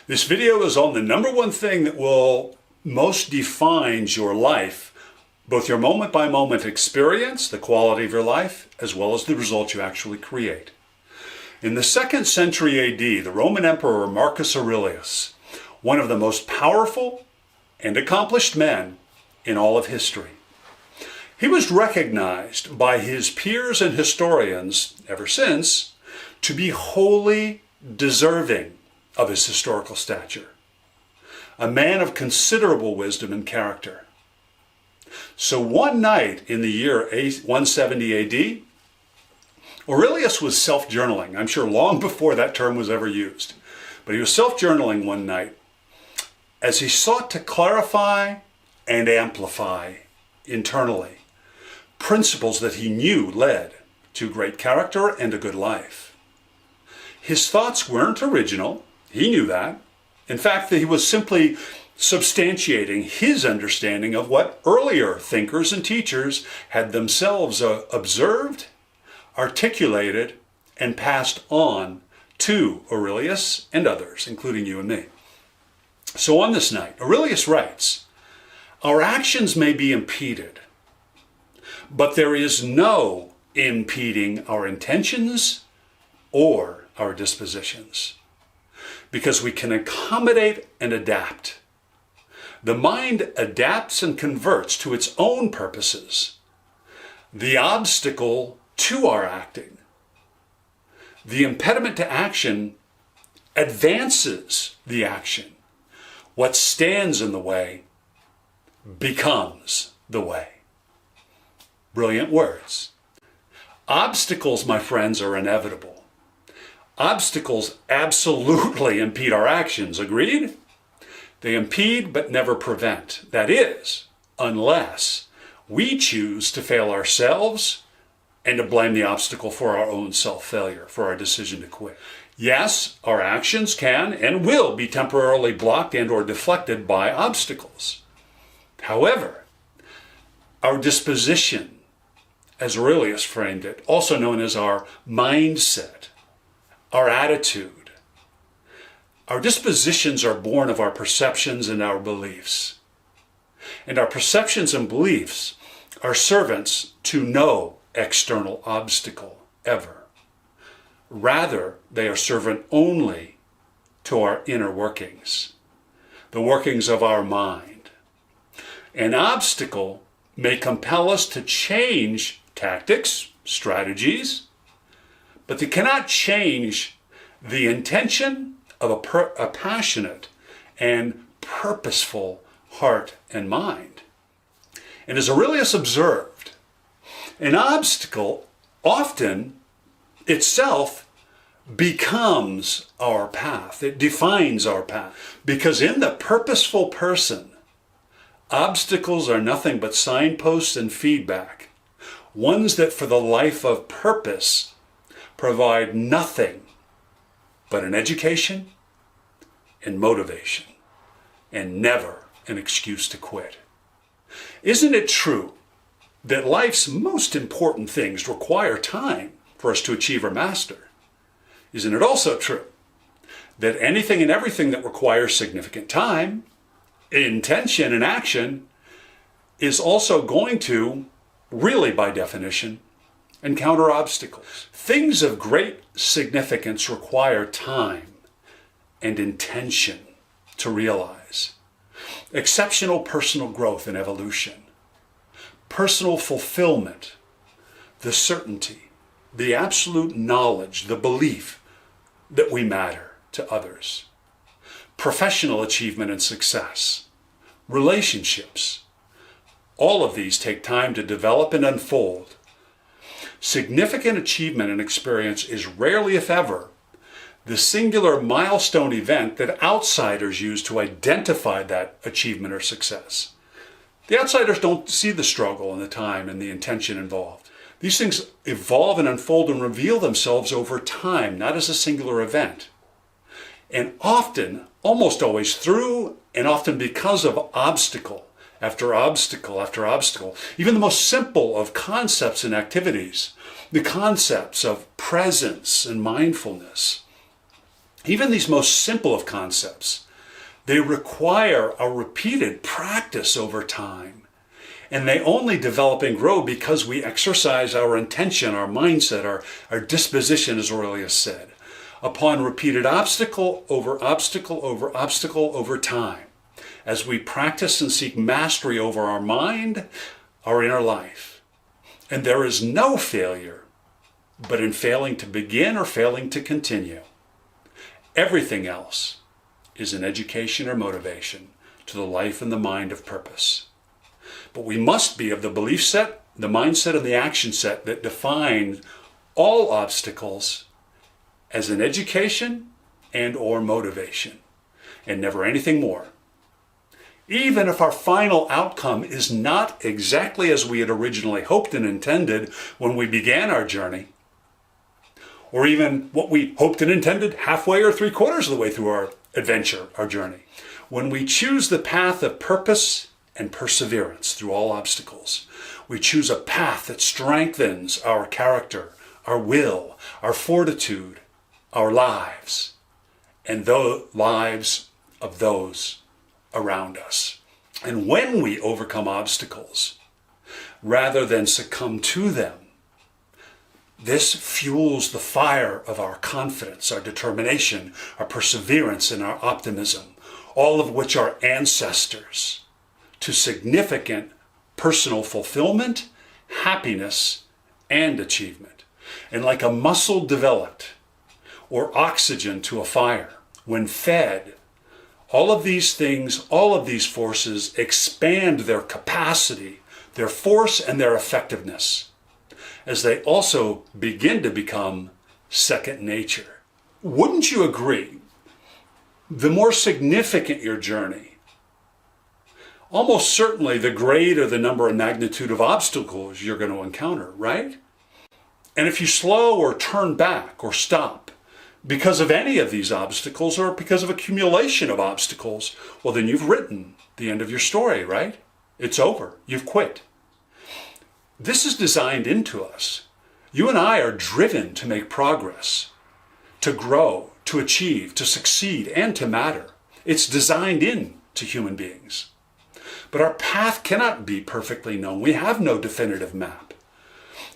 This video is on the number one thing that will most defines your life, both your moment by moment experience, the quality of your life, as well as the results you actually create. In the 2nd century AD, the Roman Emperor Marcus Aurelius, one of the most powerful and accomplished men in all of history, he was recognized by his peers and historians ever since to be wholly deserving of his historical stature, a man of considerable wisdom and character. So one night in the year 170 AD, Aurelius was self-journaling. I'm sure long before that term was ever used. But he was self-journaling one night as he sought to clarify and amplify internally principles that he knew led to great character and a good life. His thoughts weren't original. He knew that. In fact, he was simply substantiating his understanding of what earlier thinkers and teachers had themselves observed, articulated, and passed on to Aurelius and others, including you and me. So on this night, Aurelius writes, "Our actions may be impeded, but there is no impeding our intentions or our dispositions, because we can accommodate and adapt. The mind adapts and converts to its own purposes. The obstacle to our acting, the impediment to action, advances the action. What stands in the way becomes the way." Brilliant words. Obstacles, my friends, are inevitable. Obstacles absolutely impede our actions, agreed? They impede but never prevent. That is, unless we choose to fail ourselves and to blame the obstacle for our own self-failure, for our decision to quit. Yes, our actions can and will be temporarily blocked and or deflected by obstacles. However, our disposition, as Aurelius framed it, also known as our mindset, our attitude, our dispositions are born of our perceptions and our beliefs. And our perceptions and beliefs are servants to no external obstacle ever. Rather, they are servant only to our inner workings, the workings of our mind. An obstacle may compel us to change tactics, strategies, but they cannot change the intention of a passionate and purposeful heart and mind. And as Aurelius observed, an obstacle often itself becomes our path. It defines our path. Because in the purposeful person, obstacles are nothing but signposts and feedback, ones that for the life of purpose provide nothing but an education and motivation, and never an excuse to quit. Isn't it true that life's most important things require time for us to achieve or master? Isn't it also true that anything and everything that requires significant time, intention, and action is also going to, really by definition, encounter obstacles? Things of great significance require time and intention to realize. Exceptional personal growth and evolution, personal fulfillment, the certainty, the absolute knowledge, the belief that we matter to others, professional achievement and success, relationships. All of these take time to develop and unfold. Significant achievement and experience is rarely, if ever, the singular milestone event that outsiders use to identify that achievement or success. The outsiders don't see the struggle and the time and the intention involved. These things evolve and unfold and reveal themselves over time, not as a singular event. And often, almost always through and often because of obstacle after obstacle after obstacle, even the most simple of concepts and activities, the concepts of presence and mindfulness, Even these most simple of concepts, they require a repeated practice over time. And they only develop and grow because we exercise our intention, our mindset, our disposition, as Aurelius said, upon repeated obstacle over obstacle over obstacle over time, as we practice and seek mastery over our mind, our inner life. And there is no failure but in failing to begin or failing to continue. Everything else is an education or motivation to the life and the mind of purpose. But we must be of the belief set, the mindset, and the action set that define all obstacles as an education and or motivation, and never anything more. Even if our final outcome is not exactly as we had originally hoped and intended when we began our journey, or even what we hoped and intended halfway or 3/4 of the way through our adventure, our journey. When we choose the path of purpose and perseverance through all obstacles, we choose a path that strengthens our character, our will, our fortitude, our lives, and the lives of those around us. And when we overcome obstacles, rather than succumb to them, this fuels the fire of our confidence, our determination, our perseverance, and our optimism, all of which are ancestors to significant personal fulfillment, happiness, and achievement. And like a muscle developed or oxygen to a fire, when fed, all of these things, all of these forces expand their capacity, their force, and their effectiveness, as they also begin to become second nature. Wouldn't you agree? The more significant your journey, almost certainly the greater the number and magnitude of obstacles you're going to encounter, right? And if you slow or turn back or stop because of any of these obstacles or because of accumulation of obstacles, well, then you've written the end of your story, right? It's over. You've quit. This is designed into us. You and I are driven to make progress, to grow, to achieve, to succeed, and to matter. It's designed into human beings. But our path cannot be perfectly known. We have no definitive map.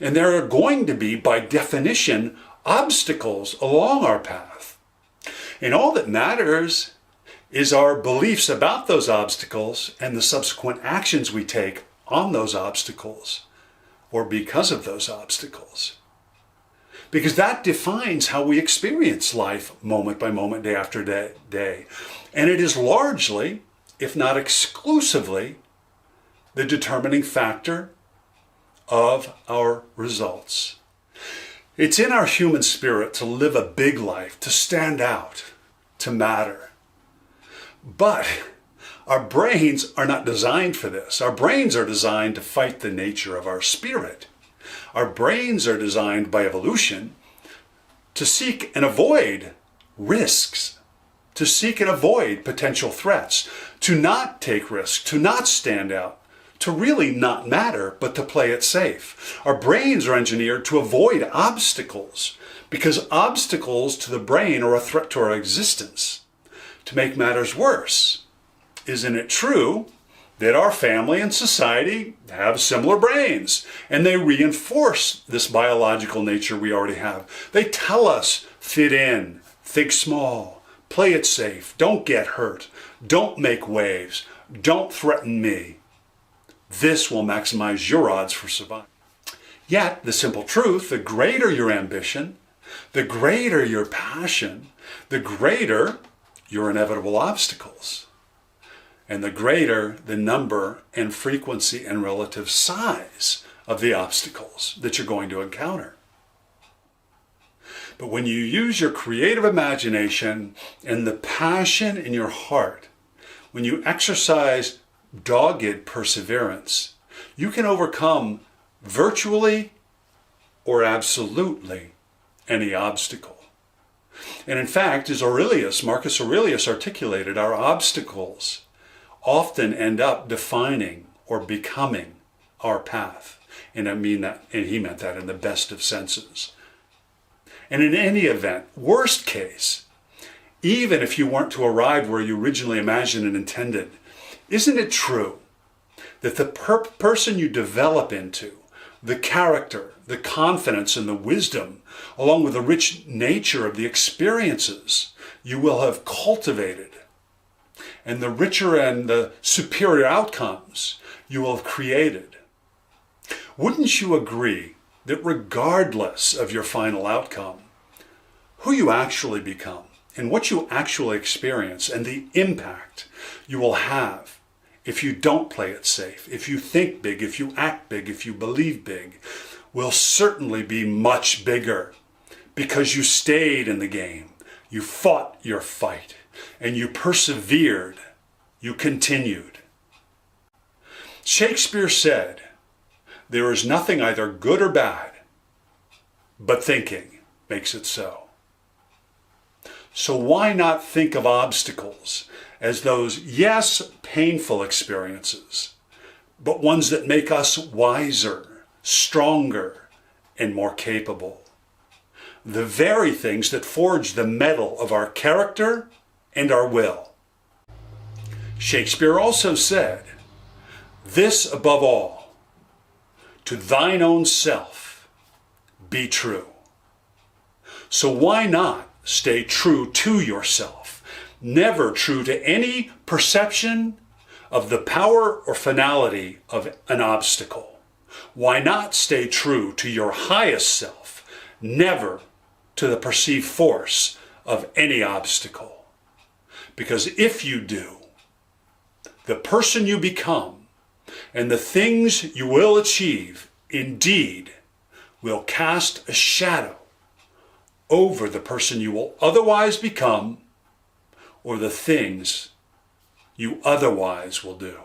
And there are going to be, by definition, obstacles along our path. And all that matters is our beliefs about those obstacles and the subsequent actions we take on those obstacles, or because of those obstacles. Because that defines how we experience life moment by moment, day after day. And it is largely, if not exclusively, the determining factor of our results. It's in our human spirit to live a big life, to stand out, to matter. But our brains are not designed for this. Our brains are designed to fight the nature of our spirit. Our brains are designed by evolution to seek and avoid risks, to seek and avoid potential threats, to not take risks, to not stand out, to really not matter, but to play it safe. Our brains are engineered to avoid obstacles because obstacles to the brain are a threat to our existence. To make matters worse, isn't it true that our family and society have similar brains and they reinforce this biological nature we already have? They tell us, fit in, think small, play it safe, don't get hurt, don't make waves, don't threaten me. This will maximize your odds for survival. Yet, the simple truth, the greater your ambition, the greater your passion, the greater your inevitable obstacles, and the greater the number and frequency and relative size of the obstacles that you're going to encounter. But when you use your creative imagination and the passion in your heart, when you exercise dogged perseverance, you can overcome virtually or absolutely any obstacle. And in fact, as Marcus Aurelius articulated, our obstacles often end up defining or becoming our path. And he meant that in the best of senses. And in any event, worst case, even if you weren't to arrive where you originally imagined and intended. Isn't it true that the person you develop into, the character, the confidence, and the wisdom, along with the rich nature of the experiences you will have cultivated, and the richer and the superior outcomes you will have created, wouldn't you agree that regardless of your final outcome, who you actually become and what you actually experience and the impact you will have if you don't play it safe, if you think big, if you act big, if you believe big, will certainly be much bigger because you stayed in the game, you fought your fight, and you persevered, you continued. Shakespeare said, "There is nothing either good or bad, but thinking makes it so." So why not think of obstacles as those, yes, painful experiences, but ones that make us wiser, stronger, and more capable? The very things that forge the metal of our character and our will. Shakespeare also said, "This above all, to thine own self be true." So why not stay true to yourself, never true to any perception of the power or finality of an obstacle? Why not stay true to your highest self, never to the perceived force of any obstacle? Because if you do, the person you become and the things you will achieve indeed will cast a shadow over the person you will otherwise become or the things you otherwise will do.